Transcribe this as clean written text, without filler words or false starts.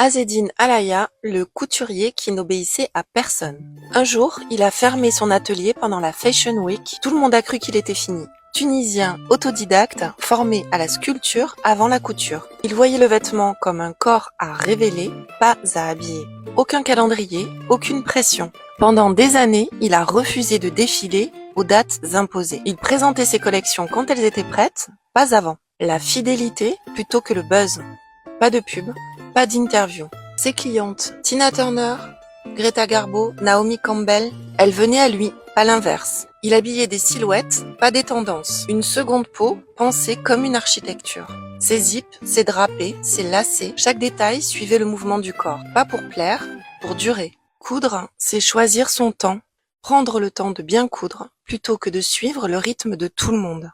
Azzedine Alaya, le couturier qui n'obéissait à personne. Un jour, il a fermé son atelier pendant la Fashion Week. Tout le monde a cru qu'il était fini. Tunisien autodidacte, formé à la sculpture avant la couture. Il voyait le vêtement comme un corps à révéler, pas à habiller. Aucun calendrier, aucune pression. Pendant des années, il a refusé de défiler aux dates imposées. Il présentait ses collections quand elles étaient prêtes, pas avant. La fidélité plutôt que le buzz. Pas de pub, pas d'interview. Ses clientes, Tina Turner, Greta Garbo, Naomi Campbell, elles venaient à lui, pas l'inverse. Il habillait des silhouettes, pas des tendances. Une seconde peau, pensée comme une architecture. Ses zips, ses drapés, ses lacets, chaque détail suivait le mouvement du corps. Pas pour plaire, pour durer. Coudre, c'est choisir son temps, prendre le temps de bien coudre, plutôt que de suivre le rythme de tout le monde.